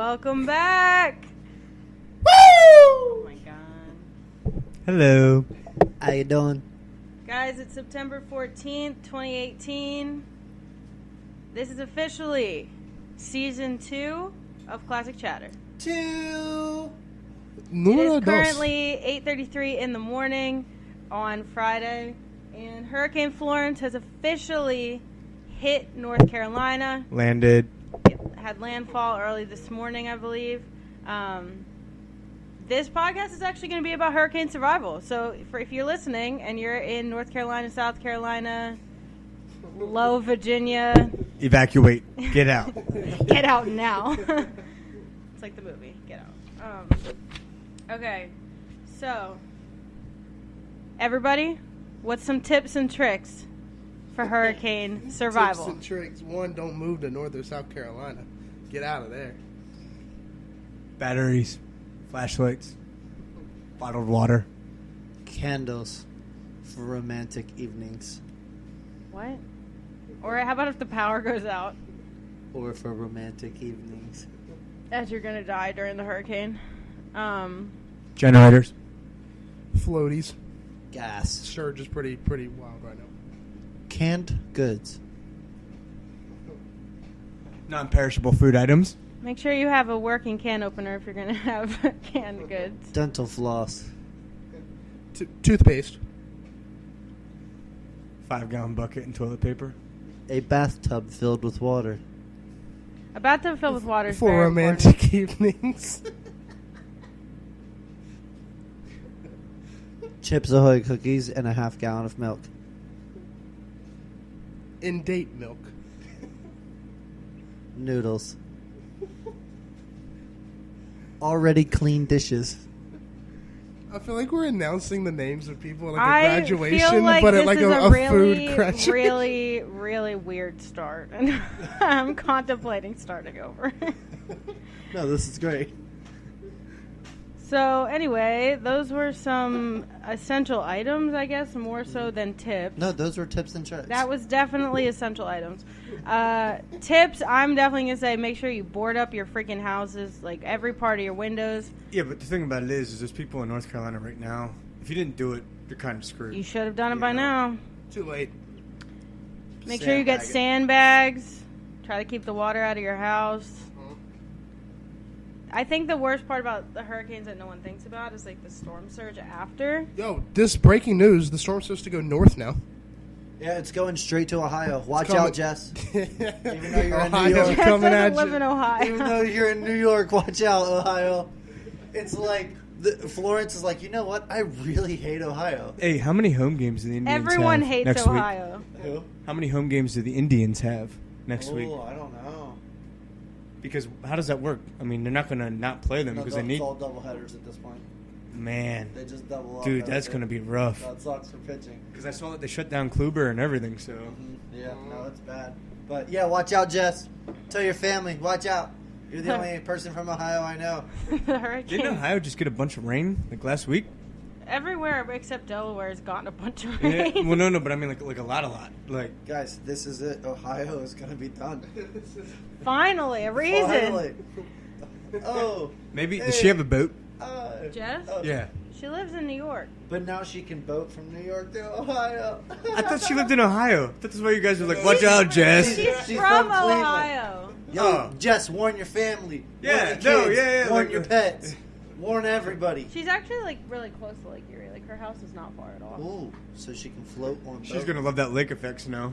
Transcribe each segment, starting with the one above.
Welcome back. Woo! Oh my god. Hello. How you doing? Guys, it's September 14th, 2018. This is officially Season 2 of Classic Chatter. It is currently 8:33 in the morning on Friday, and Hurricane Florence has officially hit North Carolina. Landed. It had landfall early this morning, I believe. This podcast is actually going to be about hurricane survival. So if you're listening and you're in North Carolina, South Carolina, low Virginia, Evacuate. Get out. get out now. It's like the movie, Get Out. Okay, so everybody, what's some tips and tricks for hurricane survival? Tips and tricks. One, don't move to North or South Carolina. Get out of there. Batteries. Flashlights. Bottled water. Candles for romantic evenings. What? Or how about if the power goes out Or for romantic evenings. as you're gonna die during the hurricane? Generators. Floaties. Gas. Surge is pretty wild right now. Canned goods. Non-perishable food items. Make sure you have a working can opener if you're gonna have canned goods. Dental floss. Toothpaste. 5-gallon bucket and toilet paper. A bathtub filled with water. A bathtub filled with water is For very romantic evenings. Chips Ahoy cookies and a half gallon of milk. In date milk. Noodles. Already clean dishes. I feel like we're announcing the names of people at like I a graduation, feel like but this at like is a really, food graduation. really weird start, and I'm contemplating starting over. No, this is great. So anyway, those were some essential items, I guess, more so than tips. No, those were tips and tricks. That was definitely essential items. Tips, I'm definitely going to say make sure you board up your freaking houses, like every part of your windows. Yeah, but the thing about it is there's people in North Carolina right now. If you didn't do it, you're kind of screwed. You should have done it by now. Too late. Make sure you get sandbags. Try to keep the water out of your house. I think the worst part about the hurricanes that no one thinks about is like the storm surge after. Yo, this breaking news, the storm's supposed to go north now. Yeah, it's going straight to Ohio. Watch out, Jess. Even though you're in New Ohio's York. Jess coming doesn't at live you. in Ohio. Even though you're in New York, watch out, Ohio. It's like, Florence is like, you know what? I really hate Ohio. Hey, how many home games do the Indians Everyone have hates next Ohio. Who? How many home games do the Indians have next week? Oh, I don't know. Because how does that work? I mean, they're not going to not play them because they need... It's all doubleheaders at this point. Man. They just double up. Dude, that's going to be rough. That sucks for pitching. Because I saw that they shut down Kluber and everything, so... Yeah, no, it's bad. But, yeah, watch out, Jess. Tell your family, watch out. You're the only person from Ohio I know. The hurricane. Didn't Ohio just get a bunch of rain like last week? Everywhere except Delaware has gotten a bunch of Yeah. rain. Well, no, but I mean like a lot. Like Guys, this is it. Ohio is going to be done. Finally, a reason. Finally. Oh. maybe Hey. does she have a boat? Jess? Oh. Yeah. She lives in New York. But now she can boat from New York to Ohio. I thought she lived in Ohio. That's why you guys were like, watch out, Jess. She's She's from from Cleveland. Ohio. Yo, Oh. Jess, warn your family. Yeah, warn your kids, no, yeah, warn like- your pets. Warn everybody. She's actually like really close to Lake Erie. Like her house is not far at all. Ooh, so she can float on She's gonna love that lake effect snow.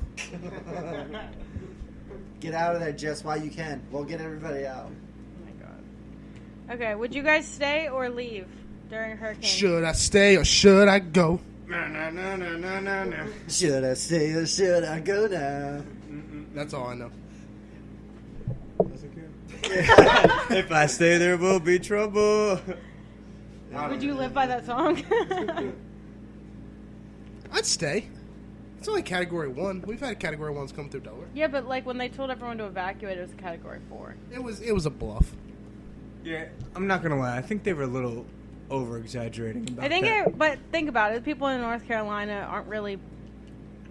Get out of there, Jess, while you can. We'll get everybody out. Oh my god. Okay, would you guys stay or leave during a hurricane? Should I stay or should I go? No. Should I stay or should I go now? That's all I know. If I stay, there will be trouble. Would you live by that song? I'd stay. It's only Category 1. We've had Category 1s come through Delaware. Yeah, but like when they told everyone to evacuate, it was a Category 4. It was a bluff. Yeah, I'm not gonna lie. I think they were a little over exaggerating about I think that. but think about it. People in North Carolina aren't really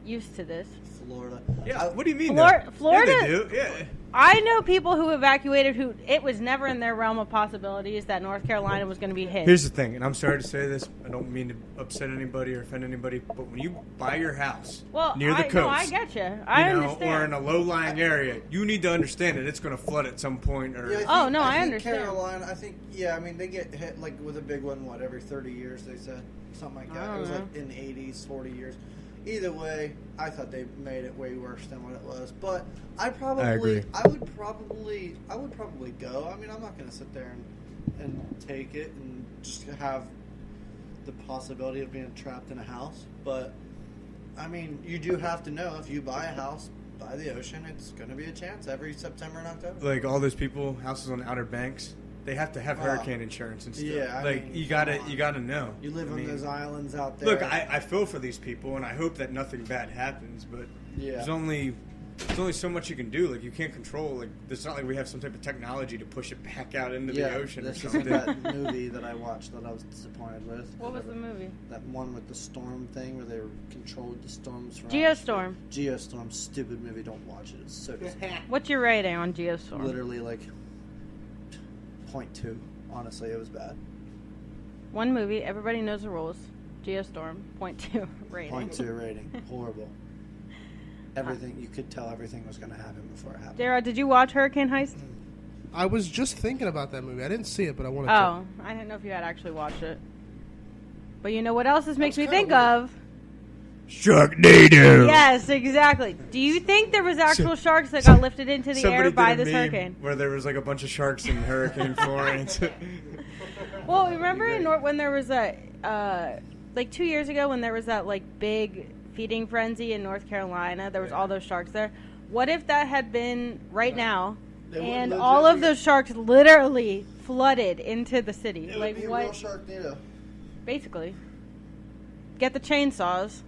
used to this. Florida. Yeah, what do you mean? Florida- though? Florida- Yeah, they do. Yeah. I know people who evacuated who it was never in their realm of possibilities that North Carolina was going to be hit. Here's the thing, and I'm sorry to say this. I don't mean to upset anybody or offend anybody, but when you buy your house near the coast, no, I get you. I understand. Or in a low-lying area, you need to understand that it's going to flood at some point. Or Yeah, I think understand. Carolina, I think, they get hit like with a big one. Every 30 years they said something like that. It was like in the 80s, 40 years. Either way, I thought they made it way worse than what it was. But I would probably go. I mean, I'm not going to sit there and take it and just have the possibility of being trapped in a house. But I mean, you do have to know if you buy a house by the ocean, it's going to be a chance every September and October. Like all those people, houses on Outer Banks, they have to have hurricane insurance and stuff. Yeah, you gotta know. You live on those islands out there. Look, I feel for these people, and I hope that nothing bad happens. But there's only so much you can do. Like you can't control. Like it's not like we have some type of technology to push it back out into the ocean or something. That movie that I watched that I was disappointed with. What was the movie? That one with the storm thing where they controlled the storms. Geostorm. Geostorm, stupid movie. Don't watch it. It's so disappointing. What's your rating on Geostorm? Literally like 0.2. Honestly, it was bad. One movie, everybody knows the rules. Geostorm, 0.2 rating. 0.2 rating. Horrible. Everything, you could tell everything was going to happen before it happened. Dara, did you watch Hurricane Heist? I was just thinking about that movie. I didn't see it, but I wanted to. Oh, I didn't know if you had actually watched it. But you know what else this makes me think of? Sharknado. Yes, exactly. Do you think there was actual sharks that got lifted into the air by this hurricane? Where there was like a bunch of sharks in Hurricane Florence. Well, remember when there was like 2 years ago when there was that like big feeding frenzy in North Carolina? There was all those sharks there. What if that had been right now, and all of those sharks literally flooded into the city? It like would be what? A real Sharknado. Basically, get the chainsaws.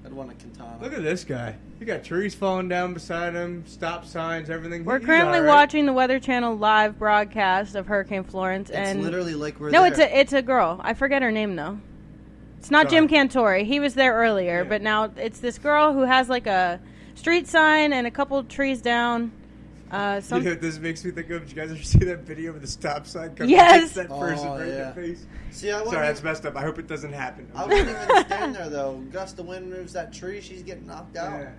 I'd want a katana. Look at this guy. He got trees falling down beside him, stop signs, everything. We're currently watching the Weather Channel live broadcast of Hurricane Florence, and it's literally like we're no, there. it's a girl. I forget her name though. It's not Jim Cantori. He was there earlier, but now it's this girl who has like a street sign and a couple trees down. You know what this makes me think of? Did you guys ever see that video with the stop sign? Yes. That person right in the face. See, Sorry, that's messed up. I hope it doesn't happen. I wouldn't even stand there though. Gust of wind moves that tree, she's getting knocked out. Yeah.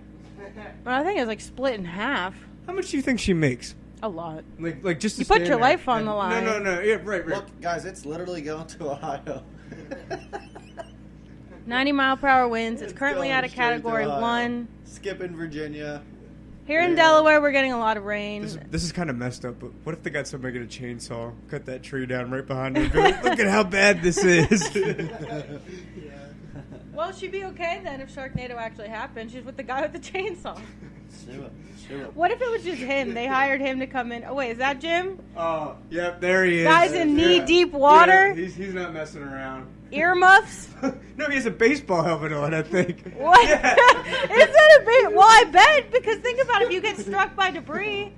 But I think it's like split in half. How much do you think she makes? A lot. Like just to You put stand your there. life on the line. No. Yeah, right. Look, guys, it's literally going to Ohio. 90-mile-per-hour winds. It's currently going at a straight to Category Ohio. 1. Skipping Virginia. Here in Delaware, we're getting a lot of rain. This is kind of messed up, but what if they got somebody get a chainsaw, cut that tree down right behind her, and go, look at how bad this is? Well, she'd be okay then if Sharknado actually happened. She's with the guy with the chainsaw. Sue it. What if it was just him? They hired him to come in. Oh, wait, is that Jim? Oh, yep, there he is. Guy's in knee-deep water? Yeah, he's not messing around. Earmuffs? No, he has a baseball helmet on, I think. What? Yeah. Is that a big... Well, I bet, because think about it. If you get struck by debris...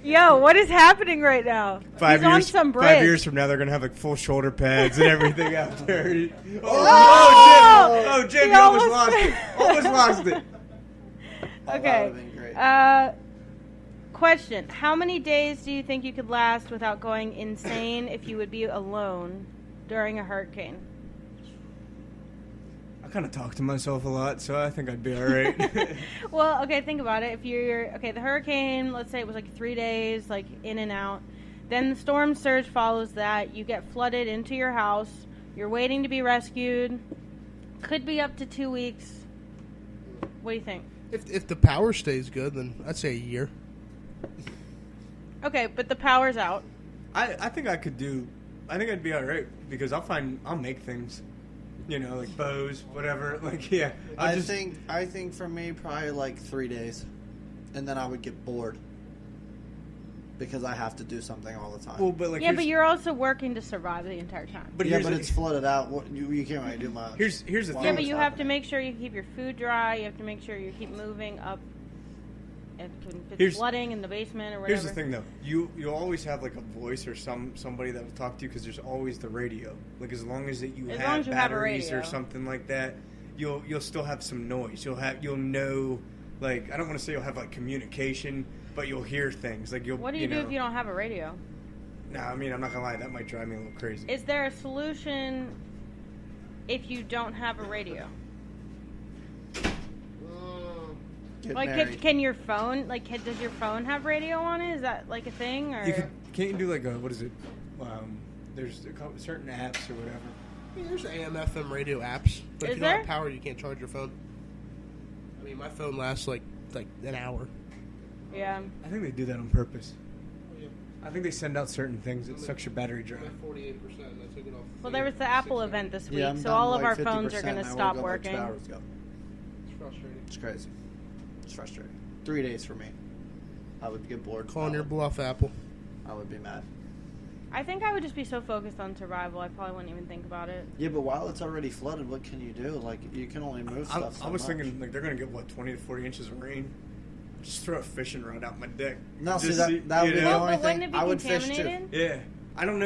Yo, what is happening right now? He's on some bridge. 5 years from now, they're going to have like full shoulder pads and everything out there. Jim, you almost lost it. Almost lost it. Okay. Great. Question. How many days do you think you could last without going insane if you would be alone during a hurricane? I kind of talk to myself a lot, so I think I'd be all right. Well, okay, think about it. If the hurricane, let's say it was like 3 days, like in and out. Then the storm surge follows that. You get flooded into your house. You're waiting to be rescued. Could be up to 2 weeks. What do you think? If the power stays good, then I'd say a year. Okay, but the power's out. I think I could do. I think I'd be all right because I'll make things. You know, like bows, whatever. Like, yeah. I think for me, probably like 3 days, and then I would get bored because I have to do something all the time. Well, but like, yeah, but you're also working to survive the entire time. But it's flooded out. You can't really do much. Here's the thing. Yeah, but you have to make sure you keep your food dry. You have to make sure you keep moving up. If it's flooding in the basement or whatever. Here's the thing, though. You'll always have like a voice or somebody that will talk to you because there's always the radio. Like as long as you have batteries or something like that, you'll still have some noise. You'll know Like, I don't want to say you'll have, like, communication, but you'll hear things. Like, you'll. What do you do if you don't have a radio? No, I mean, I'm not gonna lie. That might drive me a little crazy. Is there a solution if you don't have a radio? Like, can your phone, like, does your phone have radio on it? Is that, like, a thing? Or Can't you do, like, what is it? There's certain apps or whatever. I mean, there's AM, FM radio apps. But if you don't have power, you can't charge your phone. I mean, my phone lasts, like an hour. Yeah. I think they do that on purpose. I think they send out certain things that sucks your battery dry. 48%. I took it off. Well, there was the Apple event this week, Yeah, I'm so down all to of like our phones 50%, are going to and I stop woke up like 2 working. hours ago. It's frustrating. It's crazy. It's frustrating. 3 days for me. I would get bored. Calling your bluff, Apple. I would be mad. I think I would just be so focused on survival, I probably wouldn't even think about it. Yeah, but while it's already flooded, what can you do? Like, you can only move stuff so I was much. thinking, like, they're going to get, what, 20 to 40 inches of rain? Just throw a fishing rod out my deck. No, see, Just that would be the Well, only but wouldn't thing. it be I would fish too. contaminated? Yeah. I don't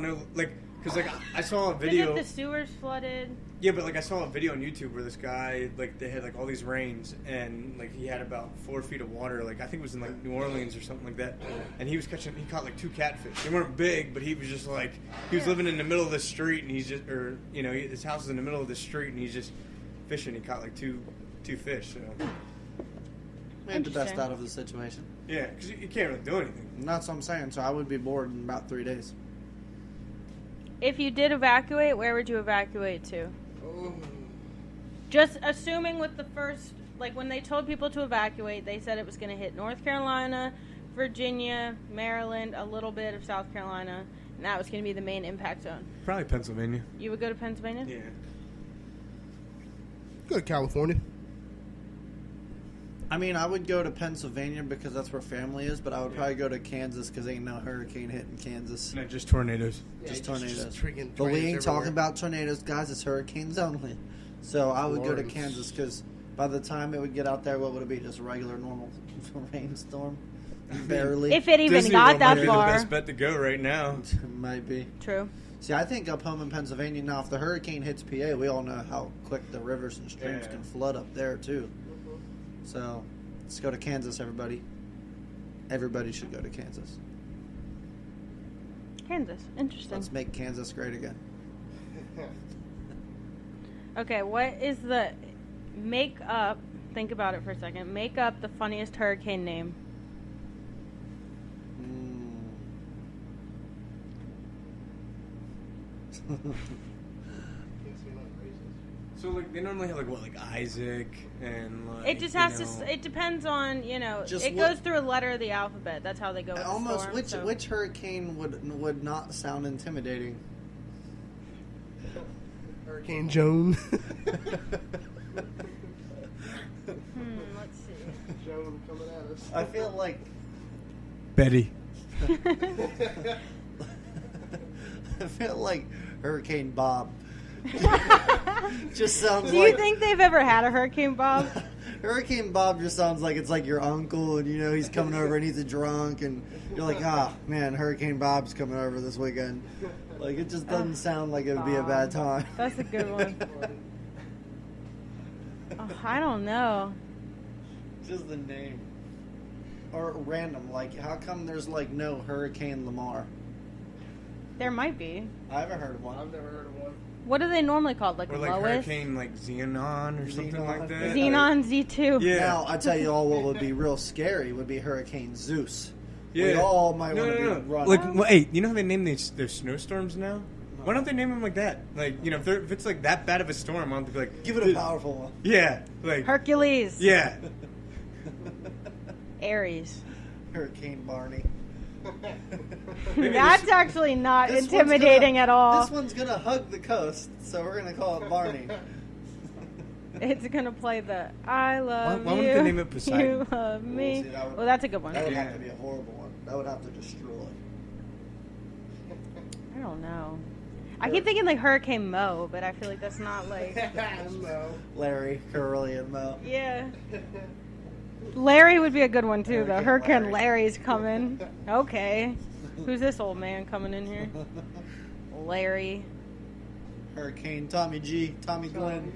know. Like, because, like, I saw a Because video. if the sewers flooded... Yeah, but, like, I saw a video on YouTube where this guy, like, they had, like, all these rains, and, like, he had about 4 feet of water. Like, I think it was in, like, New Orleans or something like that. And he caught, like, 2 catfish. They weren't big, but he was just, like, he was living in the middle of the street, and he's just, or, you know, his house is in the middle of the street, and he's just fishing. He caught, like, two fish, so. Made the best out of the situation. Yeah, because you can't really do anything. And that's what I'm saying. So I would be bored in about 3 days. If you did evacuate, where would you evacuate to? Just assuming with the first, like when they told people to evacuate, they said it was going to hit North Carolina, Virginia, Maryland, a little bit of South Carolina, and that was going to be the main impact zone. Probably Pennsylvania. You would go to Pennsylvania? Yeah. Go to California. I mean, I would go to Pennsylvania because that's where family is, but I would probably go to Kansas because ain't no hurricane hitting Kansas. No, just tornadoes. Just tornadoes. freaking But we ain't tornadoes talking everywhere. about tornadoes, guys. It's hurricanes only. So I would go to Florence. Kansas because by the time it would get out there, what would it be? Just a regular, normal rainstorm? Barely. If it even Disney got World might that be the far. best bet to go right now. Might be. True. See, I think up home in Pennsylvania now, if the hurricane hits PA, we all know how quick the rivers and streams can flood up there too. So let's go to Kansas, everybody. Everybody should go to Kansas. Kansas. Interesting. Let's make Kansas great again. Okay, what is the... Make up... Think about it for a second. Make up the funniest hurricane name. So, like, they normally have, like, what, like Isaac and, like, It just has to... It depends on, you know... Just it what- goes through a letter of the alphabet. That's how they go with the Almost. storm, Which so- which hurricane would not sound intimidating? Hurricane Joan. Let's see. Joan coming at us. I feel like Betty. I feel like Hurricane Bob. Just sounds Do like. you think they've ever had a Hurricane Bob? Hurricane Bob just sounds like it's like your uncle, and you know he's coming over and he's a drunk, and you're like, man, Hurricane Bob's coming over this weekend. Like it just doesn't sound like it would be a bad time. That's a good one. Oh, I don't know. Just the name, or random. Like, how come there's like no Hurricane Lamar? There might be. I haven't heard of one. I've never heard of one. What are they normally called? Like Or, like, Lois? Hurricane, like, Xenon or something Xenon. like that. Xenon Z2. Yeah. Now, I tell you all what would be real scary would be Hurricane Zeus. Yeah. We all might want to be running. Like, well, hey, you know how they name their snowstorms now? Why don't they name them like that? Like, you know, if it's like that bad of a storm, I don't be like, Give it a powerful one. yeah, like, Hercules. yeah. Aries. Hurricane Barney. That's actually not This one's intimidating gonna- at all. This one's gonna hug the coast, so we're gonna call it Barney. It's gonna play the I love Why you. wouldn't they name it Poseidon? You love me. See, that would- Well, that's a good one. That would Yeah. have to be a horrible one. That would have to destroy. I don't know. I keep thinking like Hurricane Mo, but I feel like that's not like. No. Larry, Curly, and Mo. Yeah. Larry would be a good one too, though. Hurricane Hurricane Larry. Larry's coming. Okay. Who's this old man coming in here? Larry. Hurricane Tommy G. Tommy Glenn.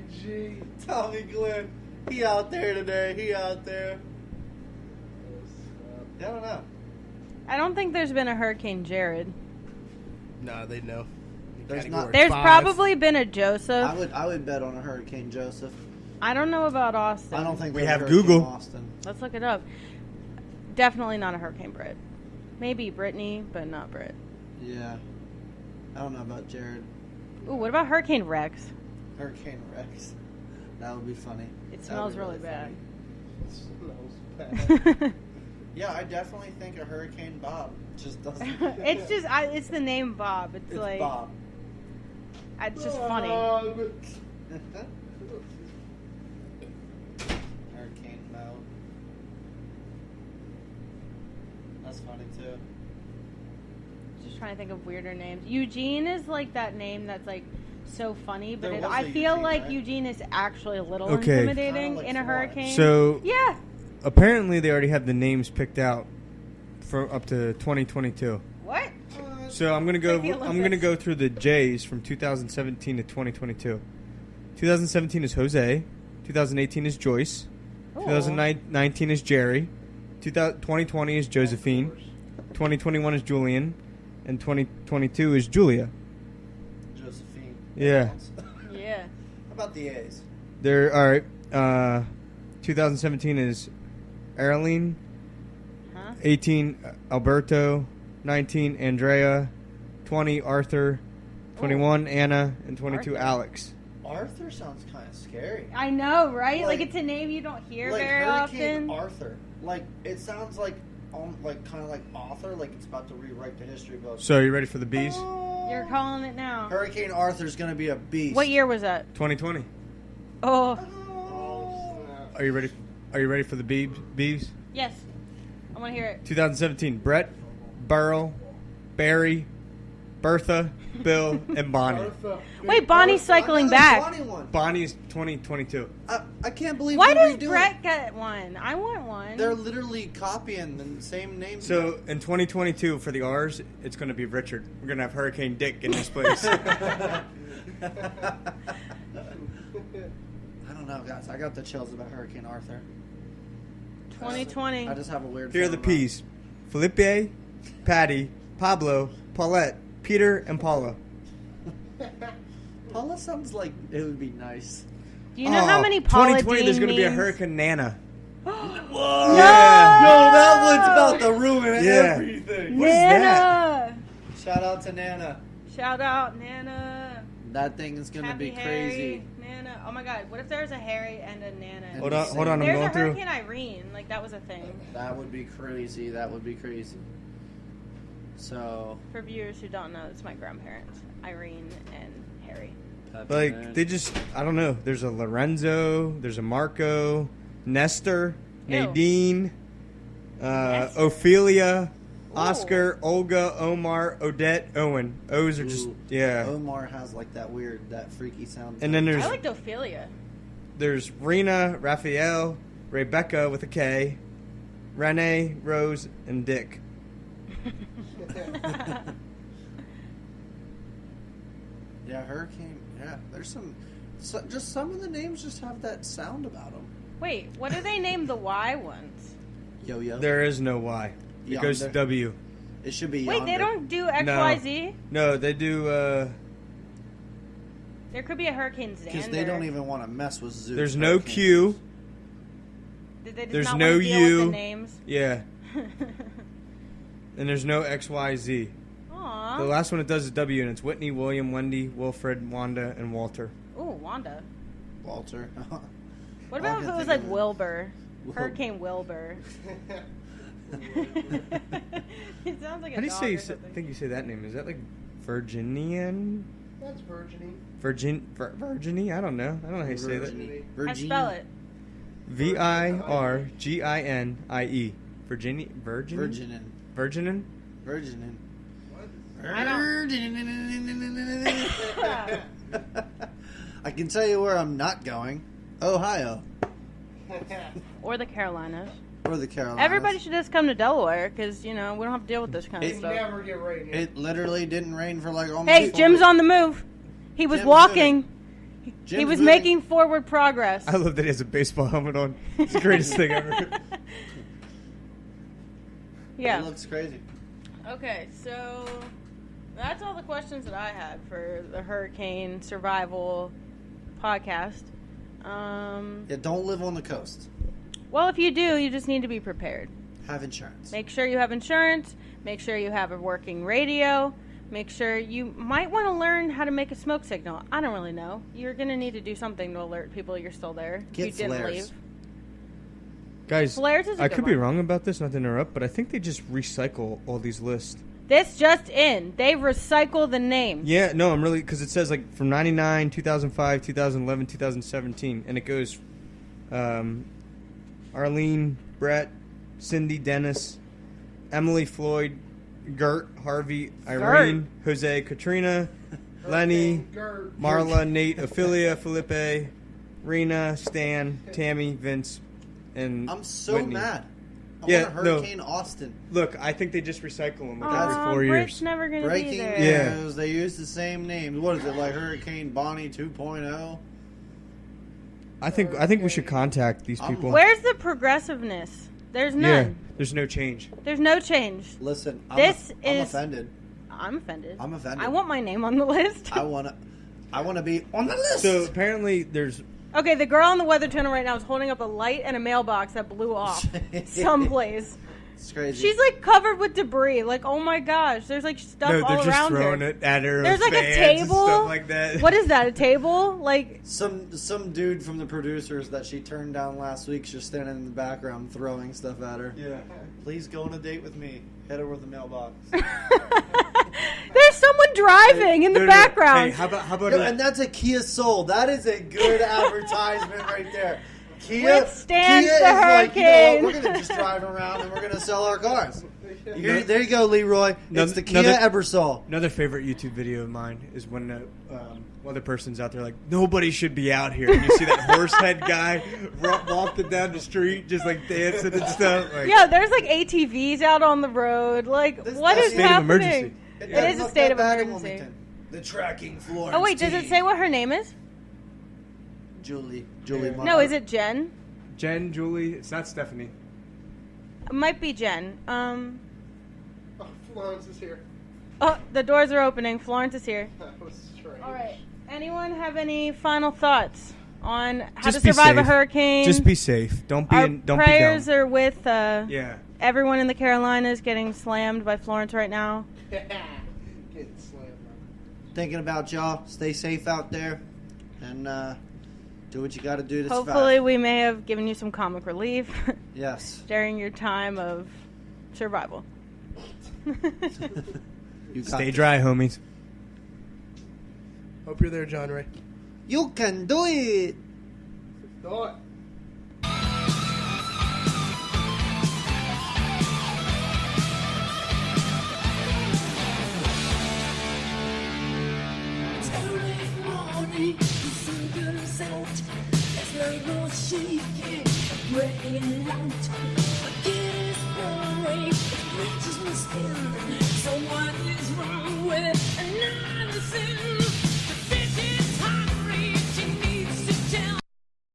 Tommy Glenn. He out there today. He out there. I don't know. I don't think there's been a Hurricane Jared. No, they know. There's not. There's 5. probably been a Joseph. I would bet on a Hurricane Joseph. I don't know about Austin. I don't think We there's a have Hurricane Google. Austin. Let's look it up. Definitely not a Hurricane Brit. Maybe Brittany, but not Brit. Yeah. I don't know about Jared. Ooh, what about Hurricane Rex? Hurricane Rex. That would be funny. It That smells would be really bad. funny. Yeah, I definitely think a Hurricane Bob just doesn't. It's just, it's the name Bob. It's like, Bob. it's just funny. Hurricane Mo. That's funny too. Just trying to think of weirder names. Eugene is like that name that's like so funny, but There was I a feel Eugene, like right? Eugene is actually a little Okay. intimidating Kinda like in a Florence. hurricane. So Yeah. apparently they already have the names picked out for up to 2022. What? So I'm gonna go. Like the I'm gonna Olympics. go through the J's from 2017 to 2022. 2017 is Jose. 2018 is Joyce. Ooh. 2019 is Jerry. 2020 is Josephine. 2021 is Julian, and 2022 is Julia. Josephine. Yeah. Yeah. How about the A's? There. All right. 2017 is Arlene. Huh? 18 Alberto. 19 Andrea. 20 Arthur. 21 Anna, and 22 Arthur. Alex. Arthur sounds kind of scary. I know, right? Like, Like- it's a name you don't hear Like very Hurricane often. Arthur. Like it sounds like kind of like author, like it's about to rewrite the history book. So you ready for the B's? You're calling it now. Hurricane Arthur's gonna be a beast. What year was that? 2020. Oh, Are you ready? Are you ready for the B's? yes. I want to hear it. 2017. Brett, Burl, Barry, Bertha, Bill, and Bonnie. Wait, Bonnie's cycling back. Bonnie one. Bonnie's 2022. I can't believe Why they're does redoing Brett it. get one? I want one. They're literally copying the same name. So in 2022 for the R's, it's going to be Richard. We're going to have Hurricane Dick in this place. I don't know, guys. I got the chills about Hurricane Arthur. 2020. I just have a weird. Here are the feeling P's: Felipe, Patty, Pablo, Paulette, Peter, and Paula. about it. Paula sounds like it would be nice. Do you know how many Paula 2020, Dean there's going to be a memes? Hurricane Nana. Whoa! Yeah. Yo, that one's about to ruin Yeah. everything. What is that? Nana. Shout out to Nana. Shout out Nana. That thing is gonna Happy be Harry. crazy. Nana. Oh my God. What if there's a Harry and a Nana? And Hold on, I'm There's a going through. Hurricane Irene. Like, that was a thing. That would be crazy. That would be crazy. So, For viewers who don't know, it's my grandparents, Irene and Harry. Like, they just, I don't know. There's a Lorenzo, there's a Marco, Nestor, Ew. Nadine, Nestor. Ophelia, Ooh. Oscar, Olga, Omar, Odette, Owen. O's are just, Ooh, yeah. Omar has like that weird, that freaky sound. And then I liked Ophelia. there's Rena, Raphael, Rebecca with a K, Renee, Rose, and Dick. Yeah, Hurricane. Yeah, there's just some of the names just have that sound about them. Wait, what do they name the Y ones? Yo-yo. There is no Y. It goes to Yonder. W. It should be. Wait, they Yonder. don't do XYZ? No, they do, There could be a Hurricane Xander. Because they don't even want to mess with Zeus. there's no Hurricane Q. Did they just there's not no want to deal U. with the names? Yeah. And there's no XYZ. Aww. The last one it does is W, and it's Whitney, William, Wendy, Wilfred, Wanda, and Walter. Ooh, Wanda. Walter. What All I about if can it was think like of- Wilbur? Wil- Hurricane Wilbur. It sounds like a How do you dog say? or I something. think you say that name. Is that like Virginian? That's Virginie. Virginie? I don't know. I don't know how you say that. Virginie. I spell it. Virginie. Virginia. Virgin. Virginin. Virginin. Virginin. I don't- I can tell you where I'm not going. Ohio. Or the Carolinas. Or the Carolinas. Everybody should just come to Delaware because, you know, we don't have to deal with this kind of It It stuff. never get rain here. It literally didn't rain for like almost Hey, 4 Jim's weeks. on the move. He was Jim's walking. He was making forward progress. I love that he has a baseball helmet on. It's the greatest thing ever. Yeah. It looks crazy. Okay, so that's all the questions that I had for the hurricane survival podcast. Yeah, don't live on the coast. Well, if you do, you just need to be prepared. Have insurance. Make sure you have insurance. Make sure you have a working radio. Make sure you might want to learn how to make a smoke signal. I don't really know. You're going to need to do something to alert people you're still there. Get you didn't flares. leave. Guys, Flares is a I good could be one. wrong about this, not to interrupt, but I think they just recycle all these lists. This just in. They recycle the names. Yeah, no, I'm really, because it says like from 99, 2005, 2011, 2017, and it goes Arlene, Brett, Cindy, Dennis, Emily, Floyd, Gert, Harvey, Irene, Jose, Katrina, Lenny, Marla, Nate, Ophelia, Felipe, Rena, Stan, Tammy, Vince, and I'm so Whitney. mad. I Yeah, want a Hurricane Austin. Look, I think they just recycle them like every Aw, 4 Britt's years. never going to be Breaking there. Yeah. news. They use the same names. What is it, like Hurricane Bonnie 2.0? I think we should contact these people. Where's the progressiveness? There's none. Yeah, there's no change. There's no change. Listen, I'm This I'm is- offended. I'm offended. I'm offended. I want my name on the list. I want to be on the list. So apparently there's Okay, the girl on the Weather Channel right now is holding up a light and a mailbox that blew off someplace. It's crazy. She's like covered with debris. Like, oh my gosh, there's like stuff no, all they're just around throwing her. it at her. There's like a fans and table. stuff like that. What is that? A table? Like, Some dude from the producers that she turned down last week just standing in the background throwing stuff at her. Yeah. Please go on a date with me. Hit her with a mailbox. there's someone driving in the background. Hey, how about And that's a Kia Soul. That is a good advertisement right there. Withstands Kia the is like, you know hurricane. what, we're going to just drive around and we're going to sell our cars. There you go, Leroy. It's the Kia Ebersol. Another favorite YouTube video of mine is when one of the person's out there like, nobody should be out here. And you see that horse head guy walking down the street just like dancing and stuff. Like, Yeah, there's like ATVs out on the road. Like, what that's is state of happening? emergency. It doesn't is a look state that of bad in emergency. Wilmington. The tracking Florence. Oh wait, does it say what her name is? Julie No, Martin. is it Jen? Jen, Julie, it's not Stephanie. It might be Jen. Oh, Florence is here. Oh, the doors are opening. Florence is here. That was strange. All right. Anyone have any final thoughts on how Just to be survive a safe. hurricane? Just be safe. Don't be Our don't prayers be dumb. are with Yeah. everyone in the Carolinas getting slammed by Florence right now. Getting slammed. Man. Thinking about y'all. Stay safe out there. And do what you got to do to Hopefully, survive. we may have given you some comic relief Yes. during your time of survival. You got Stay this. dry, homies. Hope you're there, John Ray. You can do it. Do it. So what is wrong with another sin?